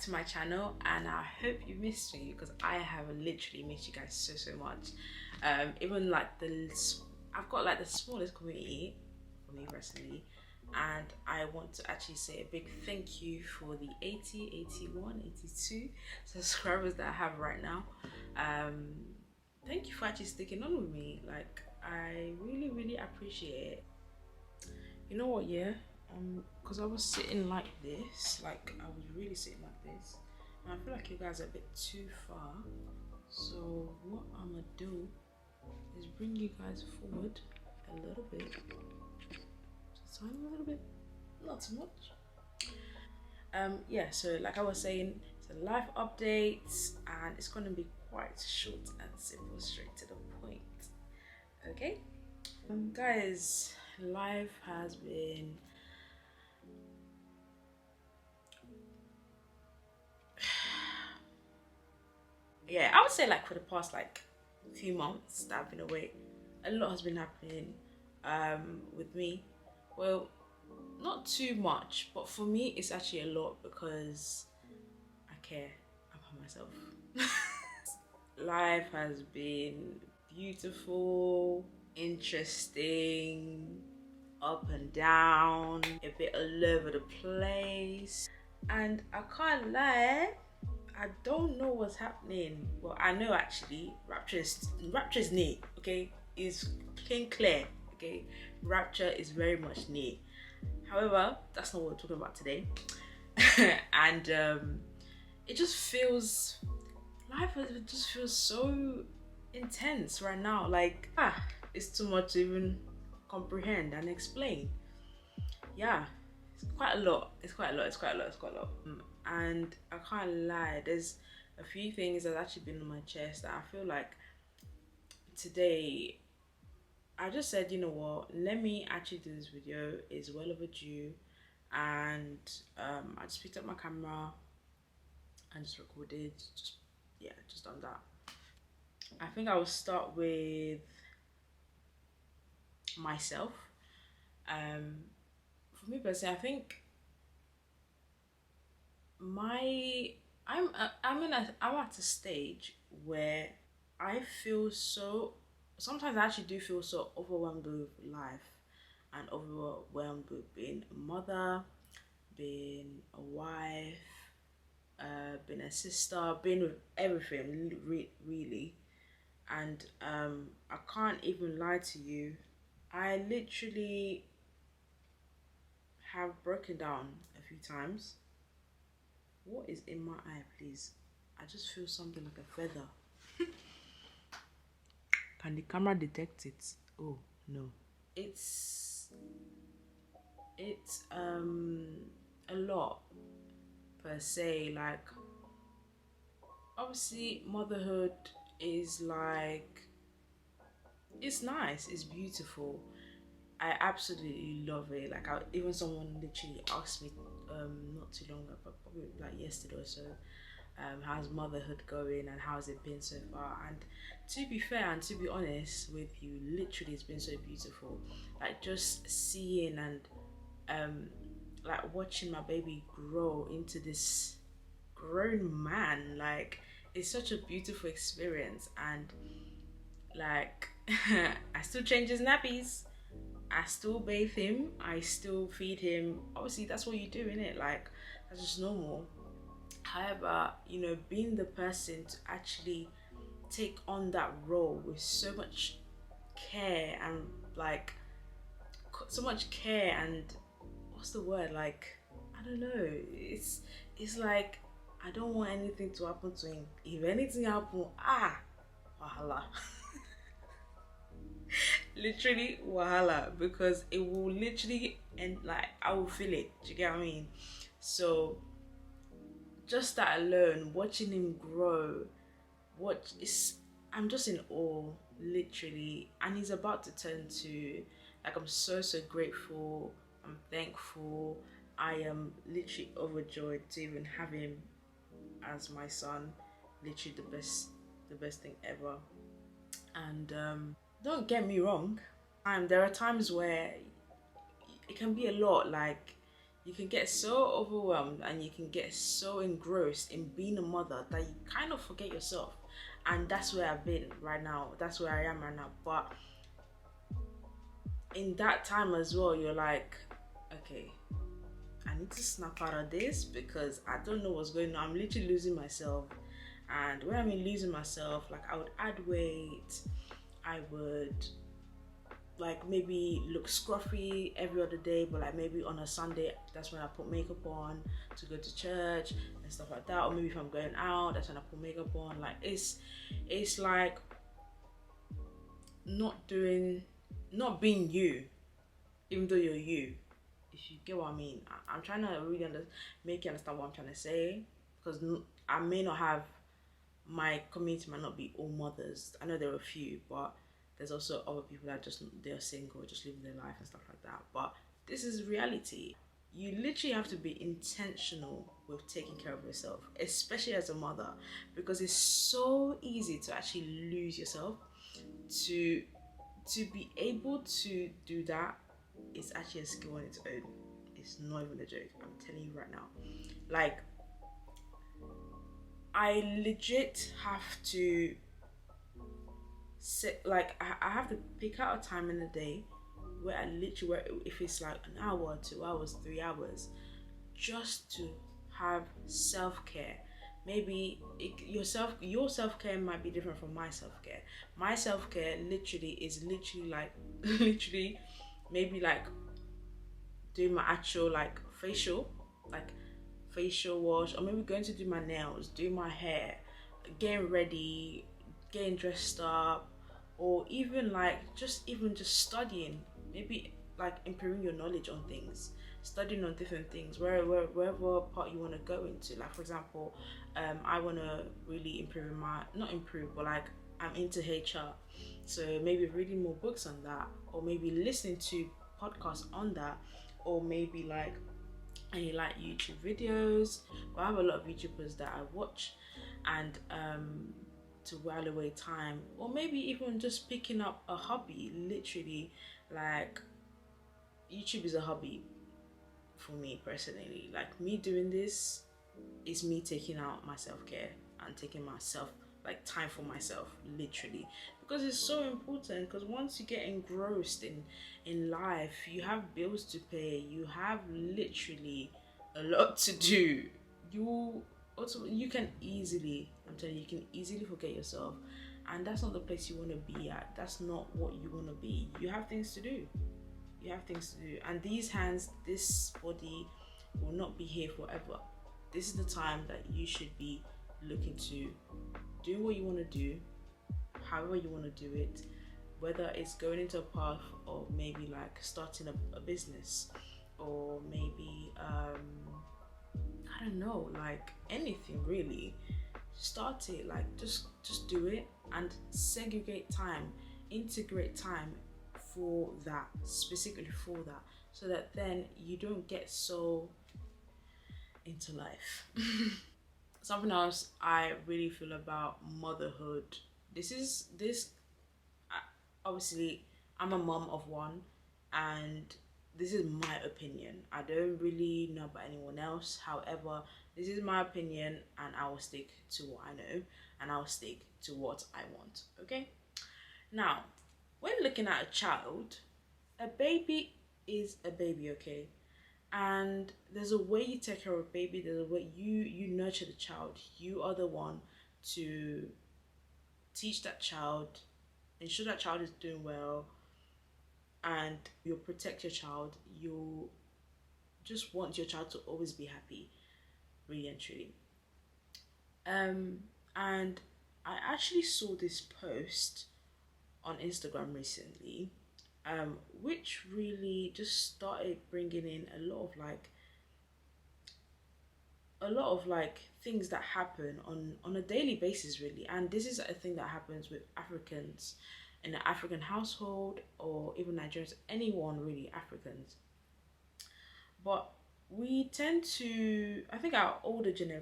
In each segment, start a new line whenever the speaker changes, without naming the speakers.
to my channel, and I hope you missed me, because I have literally missed you guys so much. Even like I've got like the smallest community for me personally, and I want to actually say a big thank you for the 80, 81, 82 subscribers that I have right now. Thank you for actually sticking on with me. Like, I really appreciate it. You know what, yeah, because I was sitting like this, like I was really sitting like this, and I feel like you guys are a bit too far. So what I'm gonna do is bring you guys forward a little bit, just a tiny little bit, not too much. Yeah, so like I was saying, it's a life update, and it's gonna be quite short and simple, straight to the point. Okay, guys, life has been yeah, I would say like for the past like few months that I've been away, a lot has been happening with me. Well, not too much, but for me it's actually a lot because I care about myself. Life has been beautiful, interesting, up and down, a bit all over the place, and I can't lie, I don't know what's happening. Well, I know actually, Rapture's near, okay? Is clear, okay? Rapture is very much near. However, that's not what we're talking about today. And it just feels, life just feels so intense right now. Like, it's too much to even comprehend and explain. Yeah, it's quite a lot. It's quite a lot. And I can't lie, there's a few things that's actually been on my chest that I feel like today I just said, you know what, let me actually do this video. It's well overdue, and I just picked up my camera and just recorded, just done that. I think I will start with myself. For me personally, I think I'm at a stage where I feel so, sometimes I actually do feel so overwhelmed with life and overwhelmed with being a mother, being a wife, being a sister, being with everything really. And I can't even lie to you, I literally have broken down a few times. What is in my eye, please? I just feel something like a feather. Can the camera detect it? Oh no. It's a lot per se. Like, obviously motherhood is like, it's nice, it's beautiful, I absolutely love it. Like, even someone literally asked me not too long ago, probably like yesterday or so, how's motherhood going and how's it been so far. And to be fair and to be honest with you, literally it's been so beautiful. Like, just seeing and like watching my baby grow into this grown man, like, it's such a beautiful experience. And like I still change his nappies, I still bathe him, I still feed him. Obviously that's what you do, innit? Like, that's just normal. However, you know, being the person to actually take on that role with so much care and like so much care and what's the word, like, I don't know, it's like I don't want anything to happen to him. If anything happen, wahala. Literally wahala, because it will literally end, like I will feel it. Do you get what I mean? So just that alone, watching him grow, I'm just in awe, literally. And he's about to turn to, like, I'm so grateful, I'm thankful, I am literally overjoyed to even have him as my son. Literally the best thing ever. And don't get me wrong, there are times where it can be a lot. Like, you can get so overwhelmed and you can get so engrossed in being a mother that you kind of forget yourself. And that's where I've been right now. That's where I am right now. But in that time as well, you're like, okay, I need to snap out of this because I don't know what's going on. I'm literally losing myself. And when I mean losing myself, like I would add weight, I would like maybe look scruffy every other day, but like maybe on a Sunday, that's when I put makeup on to go to church and stuff like that. Or maybe if I'm going out, that's when I put makeup on. Like it's like not being you, even though you're you. If you get what I mean, I'm trying to really make you understand what I'm trying to say, because I may not have, my community might not be all mothers. I know there are a few, but there's also other people that they're single, just living their life and stuff like that. But this is reality. You literally have to be intentional with taking care of yourself, especially as a mother, because it's so easy to actually lose yourself. To be able to do that is actually a skill on its own. It's not even a joke. I'm telling you right now. Like, I legit have to I have to pick out a time in the day where if it's like an hour, 2 hours, 3 hours, just to have self-care. Maybe your self-care might be different from my self-care. My self-care is like literally maybe like doing my actual like facial wash, or maybe going to do my nails, doing my hair, getting ready, getting dressed up, or even just studying, maybe like improving your knowledge on things, studying on different things, wherever part you want to go into. Like for example, I want to really not improve, but like I'm into HR, so maybe reading more books on that, or maybe listening to podcasts on that, or maybe like any like YouTube videos. But I have a lot of YouTubers that I watch, and to while away time, or maybe even just picking up a hobby. Literally, like YouTube is a hobby for me personally. Like me doing this is me taking out my self-care and taking myself like time for myself, literally, because it's so important. Because once you get engrossed in life, you have bills to pay, you have literally a lot to do. You can easily, I'm telling you, you can easily forget yourself, and that's not the place you want to be at. That's not what you want to be. You have things to do. And these hands, this body will not be here forever. This is the time that you should be looking to do what you want to do, however you want to do it, whether it's going into a path of maybe like starting a business, or maybe I don't know, like anything really. Start it, like just do it, and integrate time for that, specifically for that, so that then you don't get so into life. Something else I really feel about motherhood. Obviously, I'm a mom of one, and this is my opinion. I don't really know about anyone else. However, this is my opinion, and I will stick to what I know, and I will stick to what I want. Okay? Now, when looking at a child, a baby is a baby, okay? And there's a way you take care of a baby, there's a way you nurture the child. You are the one to teach that child, ensure that child is doing well, and you'll protect your child. You just want your child to always be happy, really and truly. And I actually saw this post on Instagram recently, which really just started bringing in a lot of things that happen on a daily basis, really. And this is a thing that happens with Africans in an African household, or even Nigerians, anyone really, Africans. But we tend to, I think the older generation,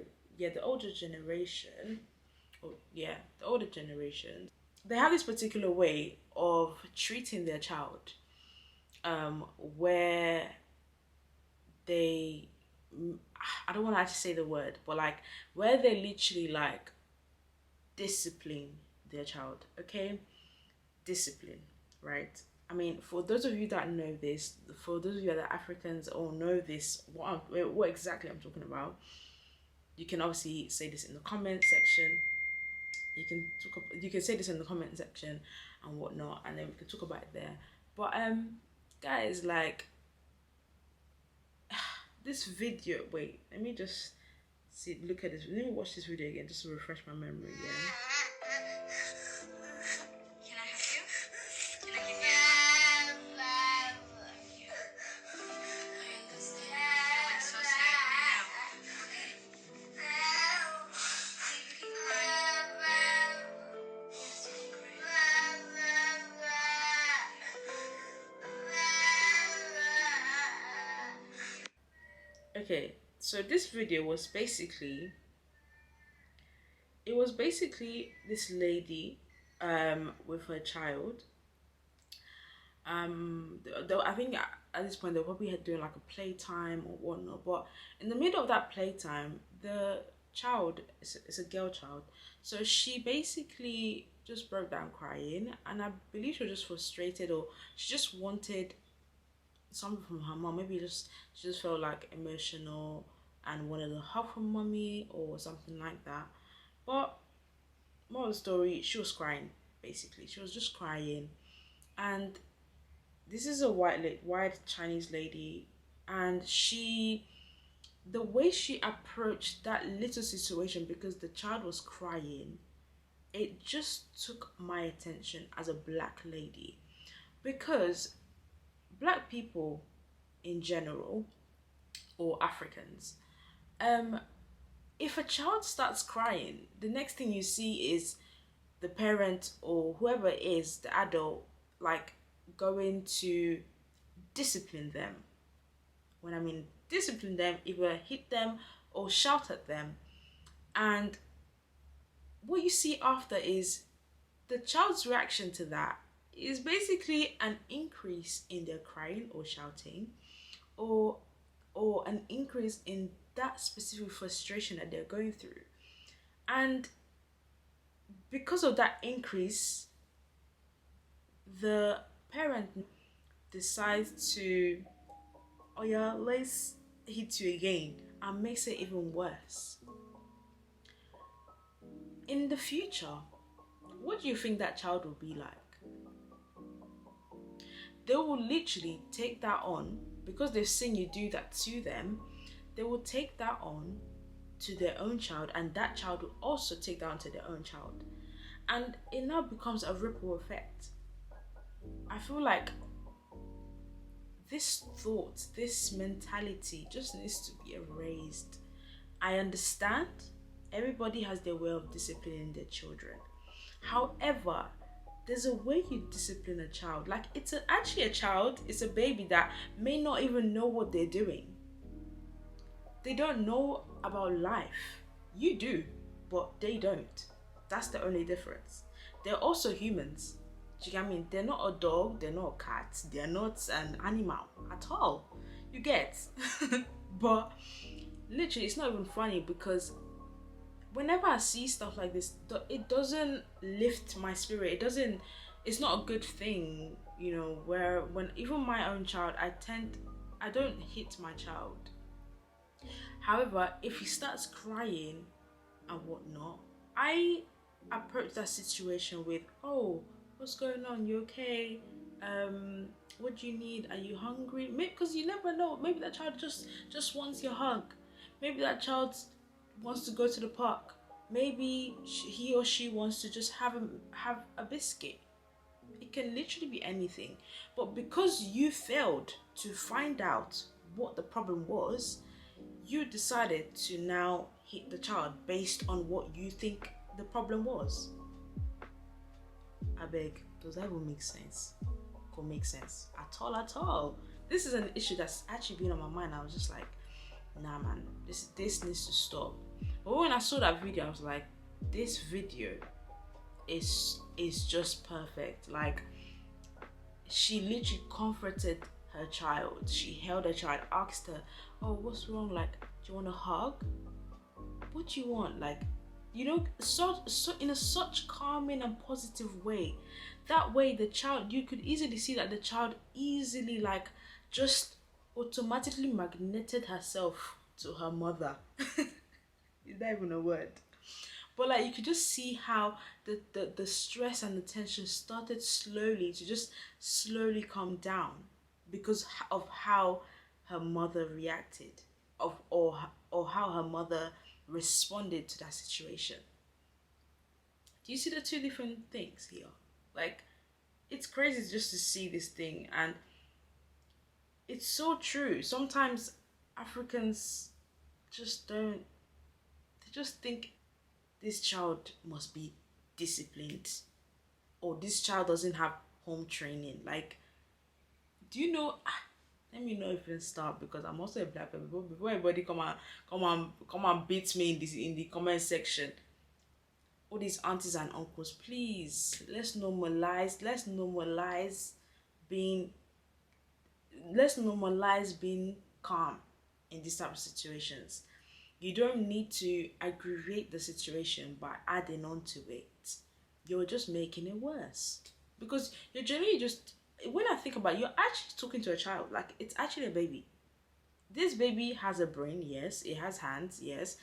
they have this particular way of treating their child, where they, I don't want to actually say the word, but like where they literally like discipline their child. Okay, discipline, right? I mean, for those of you that know this, for those of you that are Africans or know this, what exactly I'm talking about, you can obviously say this in the comment section. You can say this in the comment section and whatnot, and then we can talk about it there. But guys, like this video. Wait, let me just look at this. Let me watch this video again just to refresh my memory again. Okay, so this video was basically, this lady with her child. I think at this point they're probably doing like a playtime or whatnot, but in the middle of that playtime, the child is a girl child, so she basically just broke down crying, and I believe she was just frustrated, or she just wanted something from her mom. Maybe she just felt like emotional and wanted a hug from mommy or something like that. But more of the story, she was crying. Basically, she was just crying, and this is a white Chinese lady, and the way she approached that little situation, because the child was crying, it just took my attention as a black lady, because black people in general, or Africans, if a child starts crying, the next thing you see is the parent or whoever it is, the adult, like going to discipline them. When I mean discipline them, either hit them or shout at them. And what you see after is the child's reaction to that is basically an increase in their crying or shouting, or an increase in that specific frustration that they're going through. And because of that increase, the parent decides to, oh yeah, let's hit you again, and makes it even worse. In the future, what do you think that child will be like? They will literally take that on, because they've seen you do that to them. They will take that on to their own child, and that child will also take that on to their own child. And it now becomes a ripple effect. I feel like this thought, this mentality just needs to be erased. I understand everybody has their way of disciplining their children. However, there's a way you discipline a child. Like, it's actually a child, it's a baby that may not even know what they're doing. They don't know about life. You do, but they don't. That's the only difference. They're also humans. Do you get what I mean? They're not a dog, they're not a cat, they're not an animal at all. You get? But literally, it's not even funny, because whenever I see stuff like this, it doesn't lift my spirit. It's not a good thing, you know, where when even my own child, I don't hit my child. However, if he starts crying and whatnot, I approach that situation with, oh, what's going on? You okay? What do you need? Are you hungry? Because you never know. Maybe that child just wants your hug. Maybe that child wants to go to the park. Maybe he or she wants to just have a biscuit. It can literally be anything. But because you failed to find out what the problem was, you decided to now hit the child based on what you think the problem was. I beg, does that even make sense? Could make sense at all? This is an issue that's actually been on my mind. I was just like, nah man, this needs to stop. But when I saw that video, I was like, this video is just perfect. Like, she literally comforted her child. She held her child, asked her, "Oh, what's wrong? Like, do you want a hug? What do you want?" Like, so in a such calming and positive way. That way, the child, you could easily see that the child easily, like, just automatically magneted herself to her mother. Is that even a word? But like, you could just see how the stress and the tension started slowly to just slowly calm down because of how her mother reacted, or how her mother responded to that situation. Do you see the two different things here? Like, it's crazy just to see this thing, and it's so true. Sometimes Africans just don't, they just think this child must be disciplined, or this child doesn't have home training. Like, do you know, let me know if you start, because I'm also a black person. Before everybody come and beat me in this in the comment section. All these aunties and uncles, please, being let's normalize being calm in these type of situations. You don't need to aggravate the situation by adding on to it. You're just making it worse. Because you're generally just, when I think about it, you're actually talking to a child. Like, it's actually a baby. This baby has a brain, yes. It has hands, yes.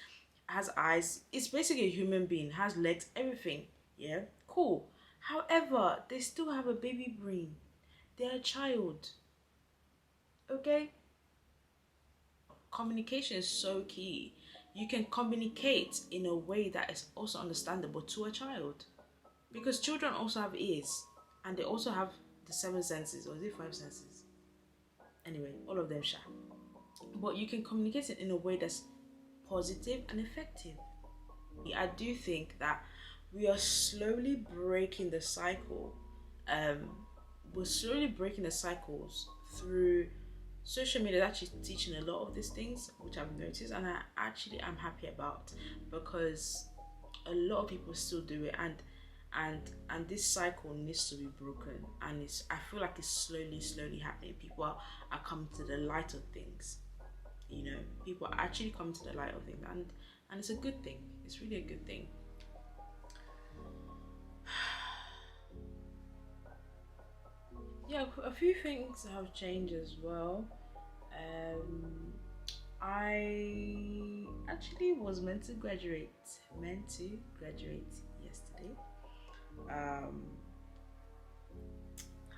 Has eyes. It's basically a human being. Has legs, everything. Yeah, cool. However, they still have a baby brain. They're a child. Okay? Communication is so key. You can communicate in a way that is also understandable to a child, because children also have ears, and they also have the seven senses, or is it five senses? Anyway, all of them share. But you can communicate it in a way that's positive and effective. I do think that we are slowly breaking the cycle. We're slowly breaking the cycles through social media. Is actually teaching a lot of these things, which I've noticed, and I actually am happy about, because a lot of people still do it, and this cycle needs to be broken, and I feel like it's slowly happening. People are coming to the light of things. People are actually coming to the light of things, and it's a good thing. It's really a good thing. Yeah, a few things have changed as well. I actually was meant to graduate yesterday. Um,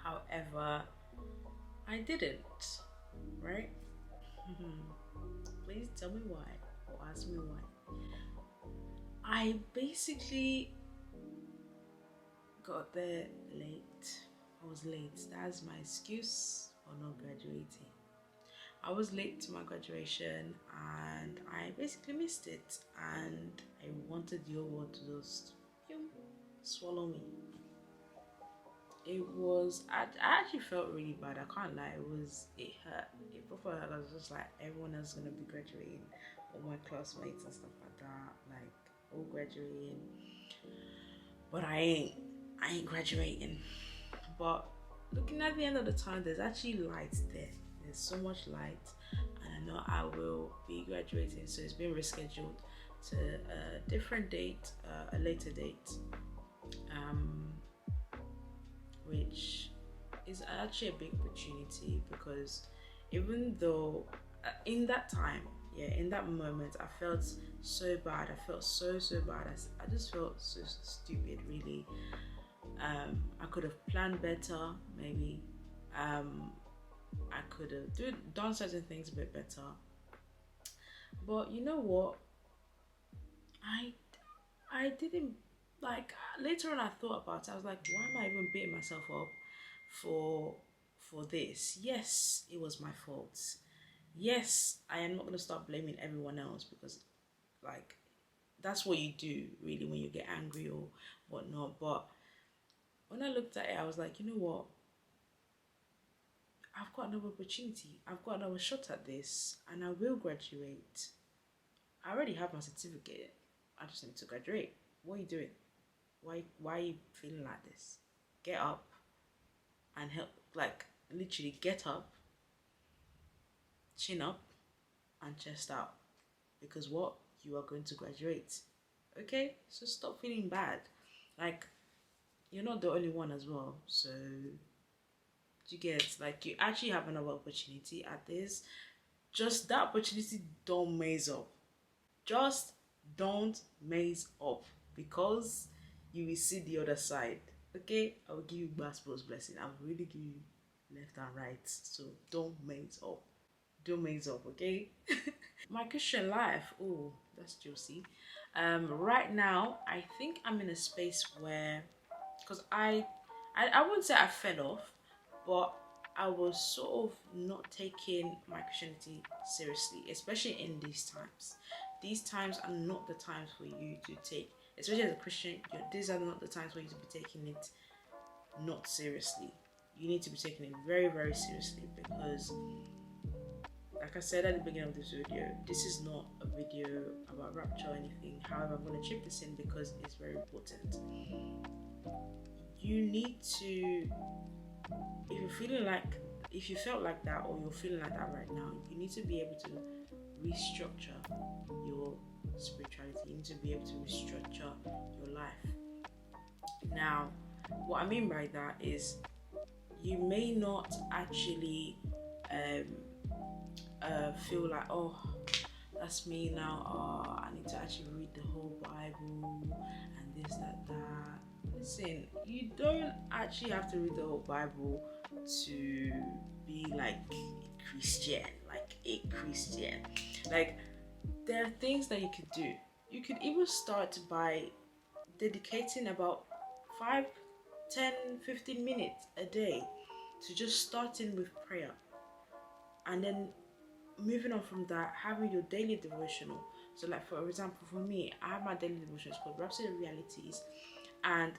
However, I didn't. Right? Please tell me why, or ask me why. I basically got there late. I was late. That's my excuse for not graduating. I was late to my graduation, and I basically missed it, and I wanted the whole world to just swallow me. I actually felt really bad. I can't lie. It hurt. It proper hurt. I was just like, everyone else is gonna be graduating, all my classmates and stuff like that, like all graduating, but I ain't graduating. But looking at the end of the tunnel, there's actually light there. There's so much light, and I know I will be graduating. So it's been rescheduled to a different date, a later date, which is actually a big opportunity, because even though in that time, in that moment, I felt so bad. I felt so bad. I just felt so stupid, really. I could have planned better, maybe. I could have done certain things a bit better. But you know what? I didn't, like, later on I thought about it. I was like, why am I even beating myself up for this? Yes, it was my fault. Yes, I am not going to start blaming everyone else, because, like, that's what you do really when you get angry or whatnot. But when I looked at it, I was like, you know what? I've got another opportunity. I've got another shot at this, and I will graduate. I already have my certificate. I just need to graduate. What are you doing? Why are you feeling like this? Get up and help. Like, literally get up chin up and chest out, because what, you are going to graduate. Okay, so stop feeling bad. Like, you're not the only one as well. So you get, like, you actually have another opportunity at this. Just that opportunity, don't mess up. Just don't mess up, because you will see the other side. Okay, I will give you God's blessing. I will really give you left and right. So don't mess up. Don't mess up, okay? My Christian life, oh, that's juicy. Right now, I think I'm in a space where, because I wouldn't say I fell off, but I was sort of not taking my Christianity seriously, especially in these times. These times are not the times for you to take, especially as a Christian, these are not the times for you to be taking it not seriously. You need to be taking it very, very seriously, because like I said at the beginning of this video, this is not a video about rapture or anything. However, I'm going to chip this in because it's very important. You need to, if you felt like that, or you're feeling like that right now, you need to be able to restructure your spirituality. You need to be able to restructure your life. Now, what I mean by that is, you may not actually feel like, oh, that's me now, oh, I need to actually read the whole Bible and this, that. Listen, you don't actually have to read the whole Bible to be like a Christian. Like, there are things that you could do. You could even start by dedicating about 5, 10, 15 minutes a day to just starting with prayer, and then moving on from that, having your daily devotional. So, like, for example, for me, I have my daily devotion. It's called Rhapsody Realities, and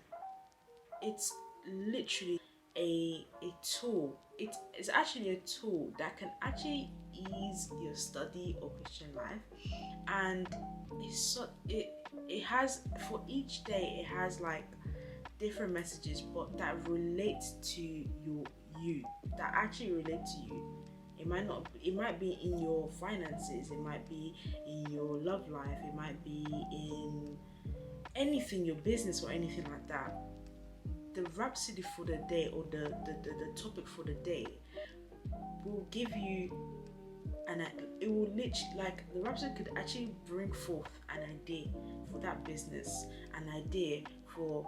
it's literally a tool. It's actually a tool that can actually ease your study or Christian life, and it has, for each day, it has like different messages, but that relate to you, that actually relate to you. It might be in your finances, it might be in your love life, it might be in anything, your business or anything like that. The rhapsody for the day, or the topic for the day, will give you it will literally, like, the rhapsody could actually bring forth an idea for that business, an idea for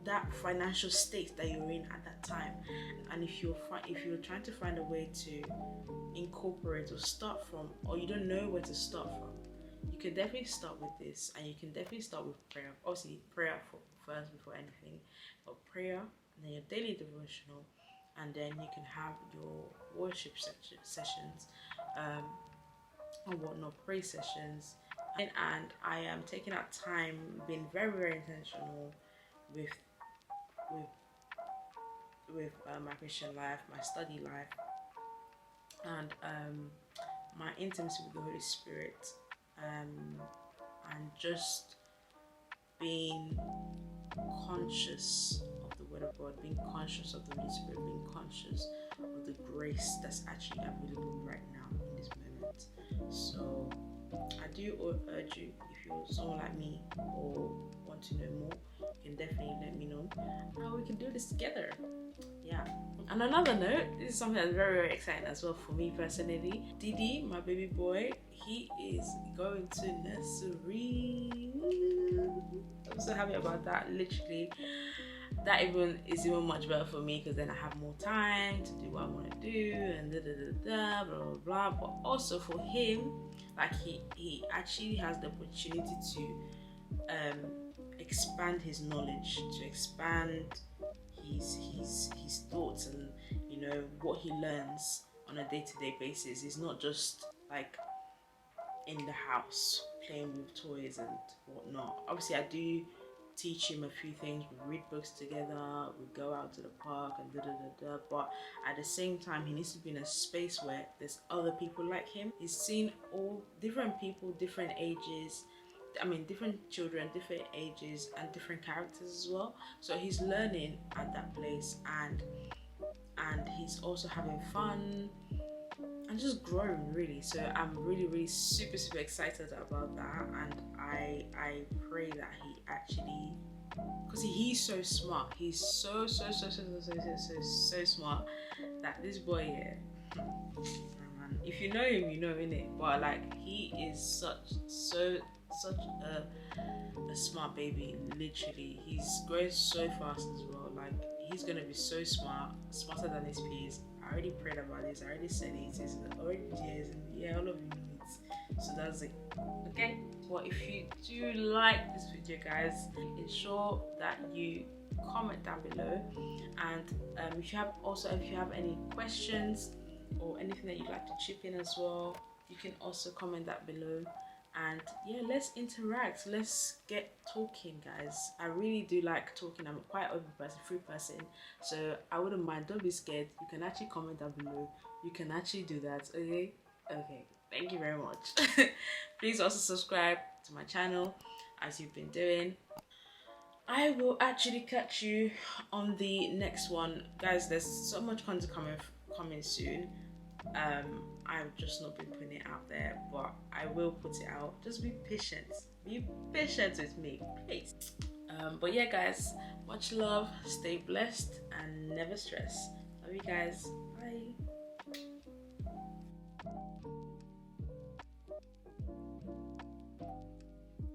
that financial state that you're in at that time. And if you're trying to find a way to incorporate or start from, or you don't know where to start from, you can definitely start with this, and you can definitely start with prayer. Obviously, prayer first before anything, but prayer, and then your daily devotional, and then you can have your worship sessions, and whatnot, pray sessions. And I am taking out time, being very, very intentional with my Christian life, my study life, and my intimacy with the Holy Spirit, and just being conscious of the Word of God, being conscious of the Holy Spirit, being conscious of the grace that's actually available right now in this moment. So I do urge you, if you're someone like me or want to know more, you can definitely let me know, and we can do this together. Yeah. And another note, this is something that's very, very exciting as well for me personally. Didi, my baby boy, he is going to nursery. I'm so happy about that. Literally, that is even much better for me, because then I have more time to do what I want to do, and blah blah blah. But also for him, like, he actually has the opportunity to expand his knowledge, to expand his thoughts, and what he learns on a day-to-day basis. Is not just like in the house playing with toys and whatnot. Obviously, I do teach him a few things. We read books together, we go out to the park, and but at the same time, he needs to be in a space where there's other people like him. He's seen all different people, different ages, different children, different ages, and different characters as well. So he's learning at that place, and he's also having fun. and just growing really. So I'm really super excited about that, and I pray that he actually, because he's so smart, he's so smart, that this boy here, man, if you know him, you know, innit? But like, he is such a smart baby. Literally, he's growing so fast as well. Like, he's gonna be so smart, smarter than his peers. I already prayed about this, I already said it, it's already years, and yeah, all of you know it. So that's it. Okay, well, if you do like this video, guys, ensure that you comment down below, and if you have any questions or anything that you'd like to chip in as well, you can also comment that below. And yeah, let's interact, let's get talking, guys. I really do like talking. I'm quite an open person, free person, so I wouldn't mind. Don't be scared. You can actually comment down below. You can actually do that. Okay, thank you very much. Please also subscribe to my channel as you've been doing. I will actually catch you on the next one, guys. There's so much content coming soon. I've just not been putting it out there, but I will put it out. Just be patient with me, please. But yeah, guys, much love, stay blessed, and never stress. Love you guys. Bye.